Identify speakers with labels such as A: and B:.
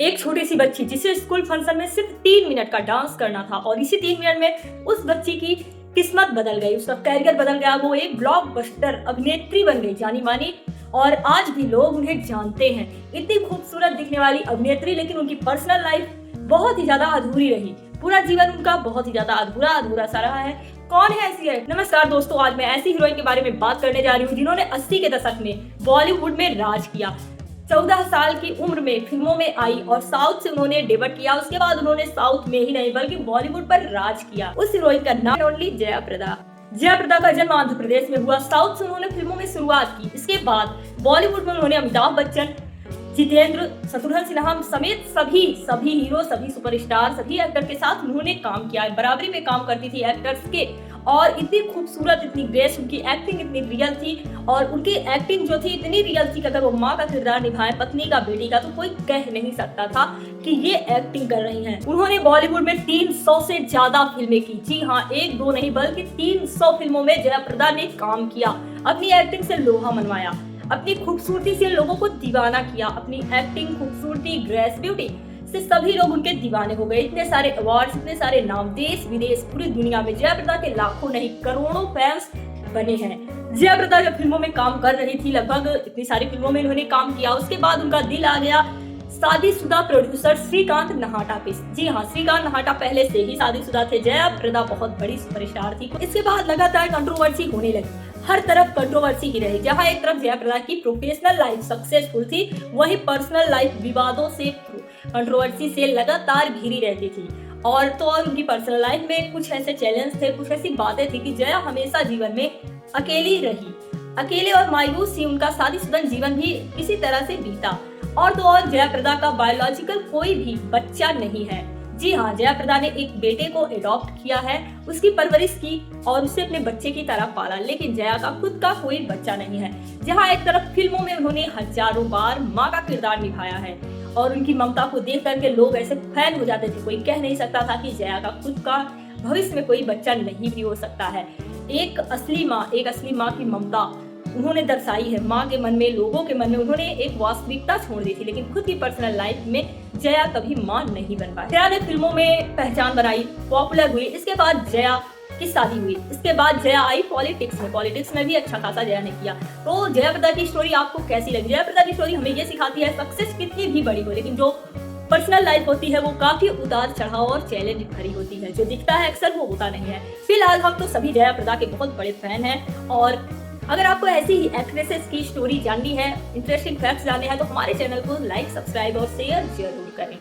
A: एक छोटी सी बच्ची जिसे स्कूल फंक्शन में सिर्फ 3 मिनट का डांस करना था और इसी 3 मिनट में उस बच्ची की किस्मत बदल गई, उसका कैरियर बदल गया। वो एक ब्लॉकबस्टर अभिनेत्री बन गई, जानी मानी, और आज भी लोग उन्हें जानते हैं। इतनी खूबसूरत दिखने वाली अभिनेत्री, लेकिन उनकी पर्सनल लाइफ बहुत ही ज्यादा अधूरी रही। पूरा जीवन उनका बहुत ही ज्यादा अधूरा अधूरा सा रहा है। कौन है ऐसी है? नमस्कार दोस्तों, आज मैं ऐसी हीरोइन के बारे में बात करने जा रही हूँ जिन्होंने 80 के दशक में बॉलीवुड में राज किया। 14 साल की उम्र में फिल्मों में आई और साउथ से उन्होंने डेब्यू किया। उसके बाद उन्होंने साउथ में ही नहीं बल्कि बॉलीवुड पर राज किया। उस हीरोइन का नाम ओनली जया प्रदा। जया प्रदा का जन्म आंध्र प्रदेश में हुआ। साउथ से उन्होंने फिल्मों में शुरुआत की। इसके बाद बॉलीवुड में उन्होंने अमिताभ बच्चन, जितेंद्र, शत्रुघ्न सिन्हा समेत सभी हीरो, सभी सुपरस्टार, सभी एक्टर के साथ उन्होंने काम किया। बराबरी में काम करती थी एक्टर्स के, और इतनी खूबसूरत, इतनी ग्रेस, उनकी एक्टिंग इतनी रियल थी। और उनकी एक्टिंग जो थी इतनी रियल थी कि अगर वो माँ का किरदार निभाए, पत्नी का, बेटी का, तो कोई कह नहीं सकता था कि ये एक्टिंग कर रही हैं। उन्होंने बॉलीवुड में 300 से ज्यादा फिल्में की। जी हाँ, एक दो नहीं बल्कि 300 फिल्मों में जया प्रदा ने काम किया। अपनी एक्टिंग से लोहा मनवाया, अपनी खूबसूरती से लोगों को दीवाना किया। अपनी एक्टिंग, खूबसूरती, ग्रेस, ब्यूटी से सभी लोग उनके दीवाने हो गए। इतने सारे अवार्ड्स, इतने सारे नाम, देश विदेश, पूरी दुनिया में जया प्रदा के लाखों नहीं करोड़ों फैंस बने हैं। जया प्रदा जब फिल्मों में काम कर रही थी, लगभग इतनी सारी फिल्मों में उन्होंने काम किया, उसके बाद उनका दिल आ गया शादीशुदा प्रोड्यूसर श्रीकांत नहाटा पे। जी हाँ, श्रीकांत नहाटा पहले से ही शादीशुदा थे। जया प्रदा बहुत बड़ी सुपरस्टार थी। इसके बाद लगातार कंट्रोवर्सी होने लगी, हर तरफ कंट्रोवर्सी ही रही। जहाँ एक तरफ जया प्रदा की प्रोफेशनल लाइफ सक्सेसफुल थी, वहीं पर्सनल लाइफ विवादों से, कंट्रोवर्सी से लगातार घिरी रहती थी। और तो और उनकी पर्सनल लाइफ में कुछ ऐसे चैलेंज थे, कुछ ऐसी बातें थी कि जया हमेशा जीवन में अकेली रही। अकेले और मायूस ही उनका शादीशुदा जीवन भी इसी तरह से बीता। और तो और जया प्रदा का बायोलॉजिकल कोई भी बच्चा नहीं है। जी हाँ, जया प्रदा ने एक बेटे को एडॉप्ट किया है, उसकी परवरिश की और उसे अपने बच्चे की तरह पाला, लेकिन जया का खुद का कोई बच्चा नहीं है। जहाँ एक तरफ फिल्मों में उन्होंने हजारों बार माँ का किरदार निभाया है और उनकी ममता को देख करके लोग ऐसे फैन हो जाते थे। कोई कह नहीं सकता था कि जया का खुद का भविष्य में कोई बच्चा नहीं भी हो सकता है। एक असली माँ की ममता उन्होंने दर्शाई है। माँ के मन में, लोगों के मन में उन्होंने एक वास्तविकता छोड़ दी थी, लेकिन खुद की पर्सनल लाइफ में जया कभी माँ नहीं बन पाई। जया ने फिल्मों में पहचान बनाई, पॉपुलर हुई। इसके बाद जया की शादी हुई। इसके बाद जया आई पॉलिटिक्स में भी अच्छा खासा जया ने किया। तो जया प्रदा की स्टोरी आपको कैसी लगी? जया प्रदा की स्टोरी हमें ये सिखाती है, सक्सेस कितनी भी बड़ी हो, लेकिन जो पर्सनल लाइफ होती है वो काफी उतार चढ़ाव और चैलेंज भरी होती है। जो दिखता है अक्सर वो होता नहीं है। फिलहाल हम तो सभी जया प्रदा के बहुत बड़े फैन हैं, और अगर आपको ऐसी ही एक्ट्रेसेस की स्टोरी जाननी है, इंटरेस्टिंग फैक्ट्स जानने हैं, तो हमारे चैनल को लाइक, सब्सक्राइब और शेयर जरूर करें।